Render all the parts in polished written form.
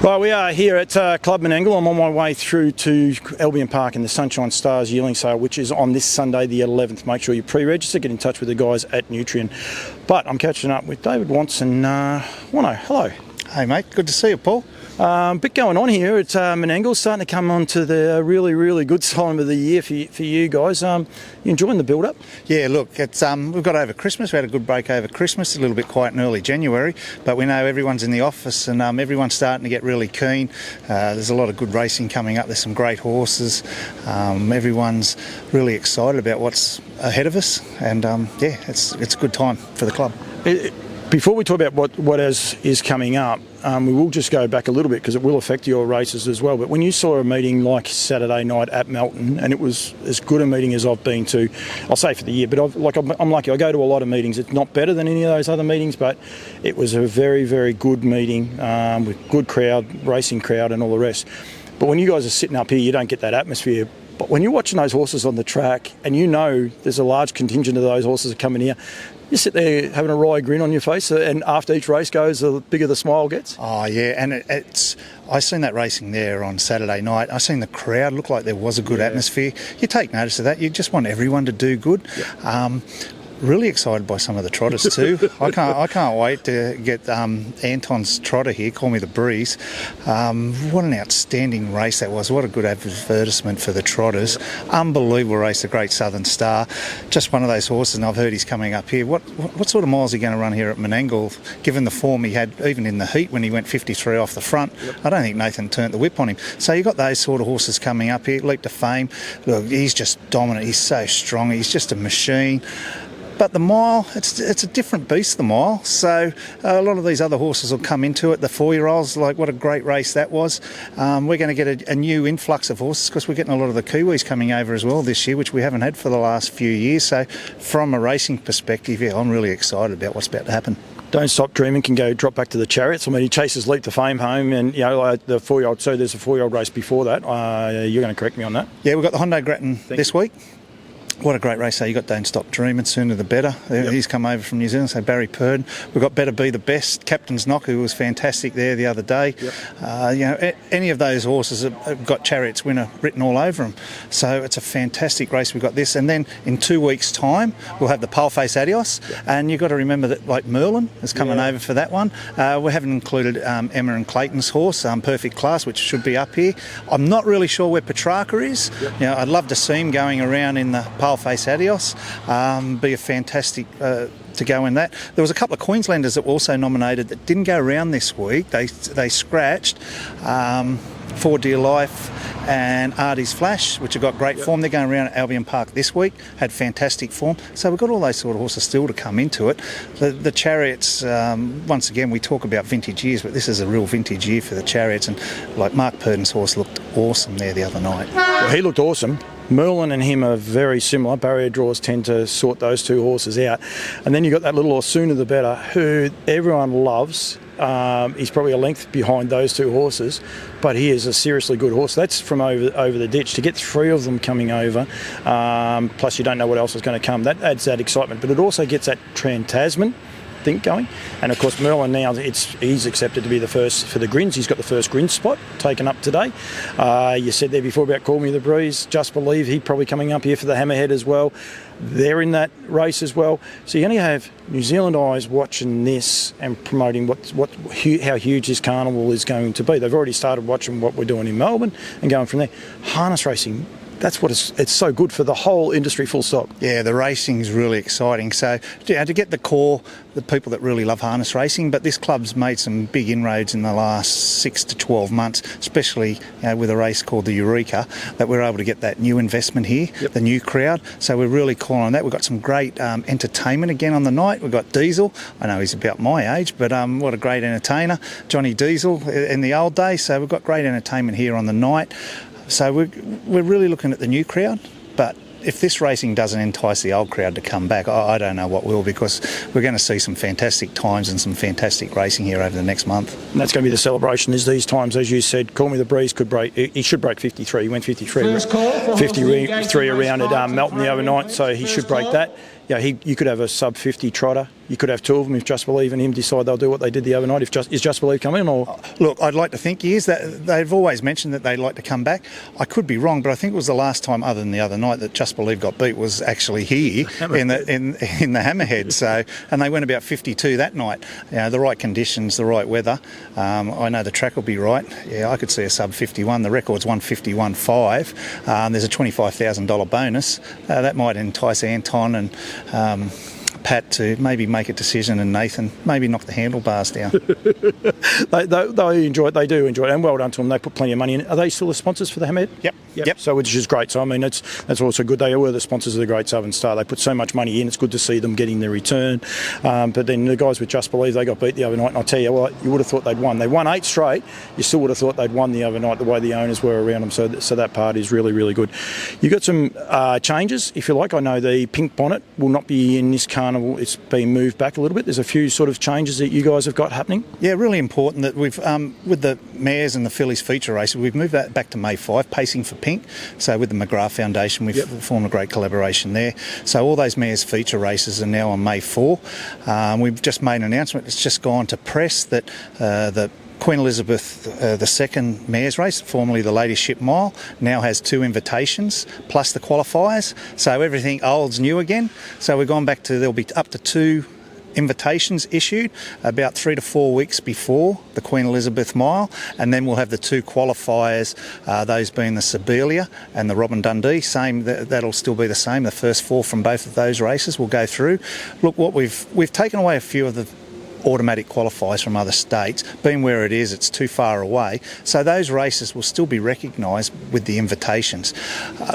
Right, we are here at Club Menangle. I'm on my way through to Albion Park in the Sunshine Stars yearling sale, which is on this Sunday the 11th. Make sure you pre-register, get in touch with the guys at Nutrien. But I'm catching up with David Wonson. Wano, hello. Hey mate, good to see you, Paul. Bit going on here at Menangle, starting to come on to the really good time of the year for you guys. You enjoying the build-up? Yeah, look, it's we've got over Christmas. We had a good break over Christmas, a little bit quiet in early January, but we know everyone's in the office and everyone's starting to get really keen. There's a lot of good racing coming up. There's some great horses. Everyone's really excited about what's ahead of us, and yeah, it's a good time for the club. Before we talk about what is coming up, we will just go back a little bit because it will affect your races as well. But when you saw a meeting like Saturday night at Melton, and it was as good a meeting as I've been to, I'll say for the year, but I'm lucky. I go to a lot of meetings. It's not better than any of those other meetings, but it was a very good meeting with good crowd, racing crowd and all the rest. But when you guys are sitting up here, you don't get that atmosphere. But when you're watching those horses on the track and you know there's a large contingent of those horses that are coming here, you sit there having a wry grin on your face, and after each race goes, the bigger the smile gets. Oh yeah, and I seen that racing there on Saturday night. I seen the crowd look like there was a good atmosphere. You take notice of that. You just want everyone to do good. Yeah. Really excited by some of the trotters too. I can't wait to get Anton's trotter here. Call me the Breeze. What an outstanding race that was. What a good advertisement for the trotters. Unbelievable race, the Great Southern Star. Just one of those horses, and I've heard he's coming up here. What sort of miles are he going to run here at Menangle? Given the form he had, even in the heat when he went 53 off the front, I don't think Nathan turned the whip on him. So you got those sort of horses coming up here. Leap to Fame. Look, he's just dominant. He's so strong. He's just a machine. But the mile, it's a different beast, the mile. So a lot of these other horses will come into it. The 4-year-olds, like what a great race that was. We're going to get a new influx of horses because we're getting a lot of the Kiwis coming over as well this year, which we haven't had for the last few years. So from a racing perspective, yeah, I'm really excited about what's about to happen. Don't Stop Dreaming can go drop back to the Chariots. I mean, he chases Leap to Fame home, and you know the 4-year-old. So there's a 4-year-old race before that. You're going to correct me on that? Yeah, we've got the Hondo Grattan this week. What a great race. So you got Don't Stop Dreaming, Sooner the Better. Yep. He's come over from New Zealand, so Barry Purden. We've got Better Be the Best, Captain's Knock, who was fantastic there the other day. Yep. You know, any of those horses have got Chariots winner written all over them. So it's a fantastic race. We've got this, and then in 2 weeks' time, we'll have the Paleface Adios. Yep. And you've got to remember that, like Merlin is coming over for that one. We haven't included Emma and Clayton's horse, Perfect Class, which should be up here. I'm not really sure where Petrarca is. Yep. You know, I'd love to see him going around in the Face Adios, be a fantastic to go in that. There was a couple of Queenslanders that were also nominated that didn't go around this week. They scratched. For Dear Life and Artie's Flash, which have got great form. They're going around at Albion Park this week, had fantastic form. So we've got all those sort of horses still to come into it. The Chariots, once again, we talk about vintage years, but this is a real vintage year for the Chariots. And like Mark Purden's horse looked awesome there the other night. Well, he looked awesome. Merlin and him are very similar. Barrier draws tend to sort those two horses out. And then you've got that little horse, Sooner the Better, who everyone loves. He's probably a length behind those two horses, but he is a seriously good horse. That's from over the ditch. To get 3 of them coming over, plus you don't know what else is going to come, that adds that excitement. But it also gets that Trans-Tasman think going. And of course Merlin now, he's accepted to be the first for the grins. He's got the first grin spot taken up today. You said there before about Call Me the Breeze. Just Believe, he's probably coming up here for the Hammerhead as well. They're in that race as well. So you're going to have New Zealand eyes watching this and promoting how huge this carnival is going to be. They've already started watching what we're doing in Melbourne and going from there. Harness racing, that's what it's so good for the whole industry, full stop. Yeah, the racing's really exciting. So to get the core, the people that really love harness racing, but this club's made some big inroads in the last 6 to 12 months, especially with a race called the Eureka, that we're able to get that new investment here, the new crowd. So we're really calling on that. We've got some great entertainment again on the night. We've got Diesel. I know he's about my age, but what a great entertainer. Johnny Diesel in the old days. So we've got great entertainment here on the night. So we're really looking at the new crowd, but if this racing doesn't entice the old crowd to come back, I don't know what will, because we're going to see some fantastic times and some fantastic racing here over the next month. And that's going to be the celebration, is these times, as you said. Call Me the Breeze could break, he should break 53. He went 53 around at Melton the other night, so he should break that. you could have a sub 50 trotter. You could have two of them if Just Believe and him decide they'll do what they did the other night. Is Just Believe coming? Or look, I'd like to think he is. That they've always mentioned that they'd like to come back. I could be wrong, but I think it was the last time, other than the other night, that Just Believe got beat was actually here in the Hammerhead. So, and they went about 52 that night. The right conditions, the right weather. I know the track will be right. Yeah, I could see a sub 51. The record's 151.5. There's a $25,000 bonus. That might entice Anton and Pat to maybe make a decision, and Nathan maybe knock the handlebars down. they enjoy it. They do enjoy it, and well done to them. They put plenty of money in. Are they still the sponsors for the Hammerhead? Yep. So which is great. So I mean, that's also good. They were the sponsors of the Great Southern Star. They put so much money in. It's good to see them getting their return. But then the guys with Just Believe, they got beat the other night. And I tell you what, you would have thought they'd won. They won 8 straight. You still would have thought they'd won the other night. The way the owners were around them. So that part is really, really good. You got some changes, if you like. I know the pink bonnet will not be in this carnival. It's been moved back a little bit. There's a few sort of changes that you guys have got happening. Yeah, really important that we've with the mares and the fillies feature races, we've moved that back to May 5, pacing for pink. So with the McGrath Foundation, we've formed a great collaboration there. So all those mares feature races are now on May 4. We've just made an announcement. It's just gone to press that the Queen Elizabeth II mares race, formerly the Ladies Ship Mile, now has 2 invitations plus the qualifiers. So everything old's new again. So we've gone back to, there'll be up to 2 invitations issued about 3 to 4 weeks before the Queen Elizabeth Mile, and then we'll have the 2 qualifiers, those being the Sibelia and the Robin Dundee. That'll still be the same. The first 4 from both of those races will go through. Look, what we've taken away a few of the automatic qualifiers from other states. Being where it is, it's too far away. So those races will still be recognised with the invitations.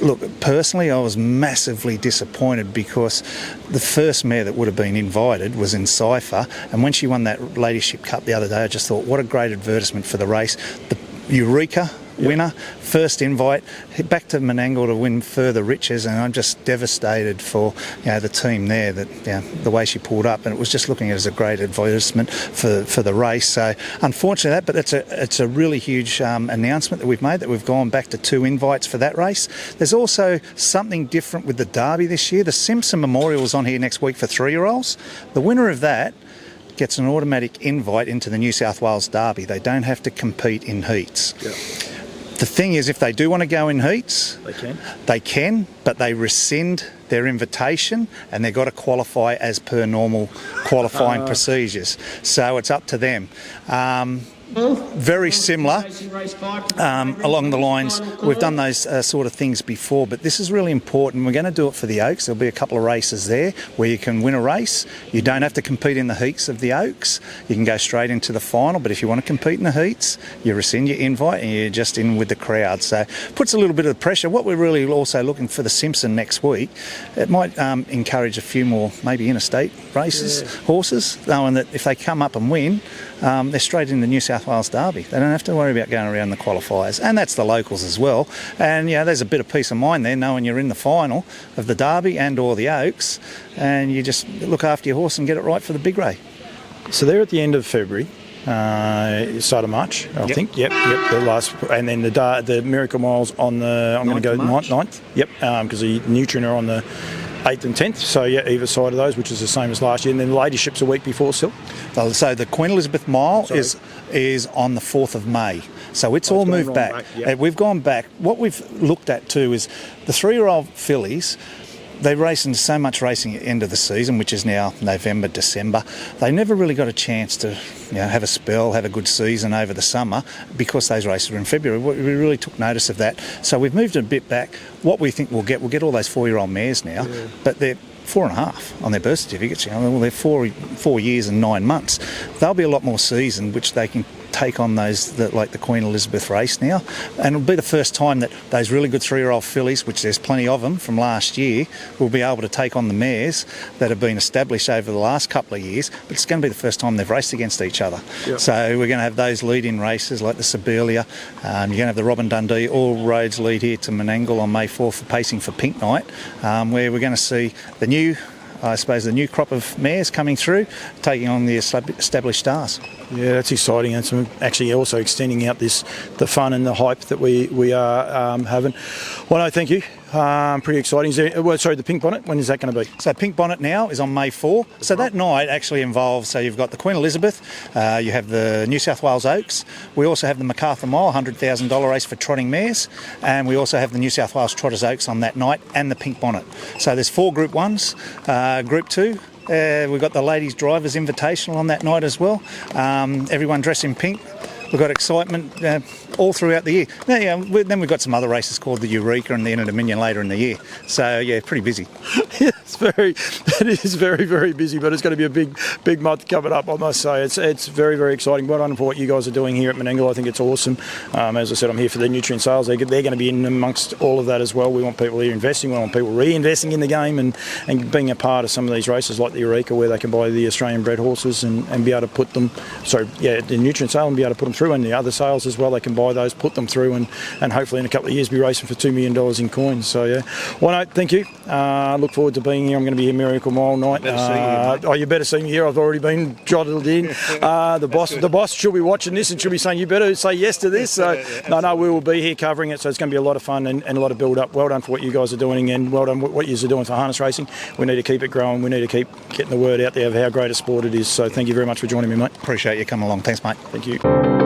Look, personally, I was massively disappointed because the first mare that would have been invited was in Cypher, and when she won that Ladyship Cup the other day, I just thought, what a great advertisement for the race. The Eureka winner, first invite, back to Menangle to win further riches, and I'm just devastated for the team there, that the way she pulled up, and it was just looking at it as a great advertisement for the race. So unfortunately but it's a really huge announcement that we've made, that we've gone back to 2 invites for that race. There's also something different with the Derby this year. The Simpson Memorial is on here next week for 3-year-olds. The winner of that gets an automatic invite into the New South Wales Derby. They don't have to compete in heats. The thing is, if they do want to go in heats, they can, but they rescind their invitation and they've got to qualify as per normal qualifying procedures. So it's up to them. Very similar along the lines, we've done those sort of things before, but this is really important. We're going to do it for the Oaks. There'll be a couple of races there where you can win a race. You don't have to compete in the heats of the Oaks. You can go straight into the final, but if you want to compete in the heats, you rescind your invite and you're just in with the crowd. So it puts a little bit of pressure. What we're really also looking for the Simpson next week, it might encourage a few more maybe interstate races, horses, knowing that if they come up and win, they're straight in the New South Wales Derby. They don't have to worry about going around the qualifiers, and that's the locals as well. And there's a bit of peace of mind there, knowing you're in the final of the Derby and or the Oaks, and you just look after your horse and get it right for the big race. So they're at the end of February, start of March, I think. The last, and then the Miracle Miles on the 9th. Because the Nutrien are on the 8th and 10th, so either side of those, which is the same as last year, and then the Ladyship's a week before still. So the Queen Elizabeth Mile is on the 4th of May. So it's all moved back. We've gone back. What we've looked at too is the 3-year-old fillies. They race into so much racing at the end of the season, which is now November, December. They never really got a chance to have a spell, have a good season over the summer, because those races were in February. We really took notice of that. So we've moved it a bit back. What we think we'll get all those 4-year-old mares now, but they're 4.5 on their birth certificates. They're 4 years and 9 months. They'll be a lot more seasoned, which they can take on those, like the Queen Elizabeth race now, and it'll be the first time that those really good 3-year-old fillies, which there's plenty of them from last year, will be able to take on the mares that have been established over the last couple of years, but it's going to be the first time they've raced against each other. So we're going to have those lead-in races like the Sibelia, you're going to have the Robin Dundee. All roads lead here to Menangle on May 4th for pacing for Pink Night, where we're going to see the new crop of mares coming through, taking on the established stars. Yeah, that's exciting, and some actually also extending out the fun and the hype that we are having. Well, no, thank you. Pretty exciting. The Pink Bonnet, when is that going to be? So Pink Bonnet now is on May 4. So that night actually involves, so you've got the Queen Elizabeth, you have the New South Wales Oaks, we also have the MacArthur Mile, $100,000 race for trotting mares, and we also have the New South Wales Trotters Oaks on that night, and the Pink Bonnet. So there's 4 Group 1s, Group 2. We've got the Ladies Drivers Invitational on that night as well. Everyone dressed in pink. We've got excitement all throughout the year. Now, then we've got some other races called the Eureka and the Inner Dominion later in the year. So, yeah, pretty busy. That is very, very busy, but it's going to be a big month coming up, I must say. It's very, very exciting. Well done for what you guys are doing here at Menangle. I think it's awesome. As I said, I'm here for the nutrient sales. They're going to be in amongst all of that as well. We want people here investing. We want people reinvesting in the game and being a part of some of these races like the Eureka, where they can buy the Australian bred horses and be able to put them, the nutrient sale, and be able to put them through, and the other sales as well. They can buy those, put them through, and hopefully in a couple of years be racing for $2 million in coins. So, yeah. Well, no, thank you. Look forward to being here. I'm going to be here Miracle Mile night. You better see me here. I've already been jotted in. The boss should be watching this and should be saying, you better say yes to this. So, no, we will be here covering it. So it's going to be a lot of fun and a lot of build up. Well done for what you guys are doing, and well done what you are doing for harness racing. We need to keep it growing. We need to keep getting the word out there of how great a sport it is. So thank you very much for joining me, mate. Appreciate you coming along. Thanks, mate. Thank you.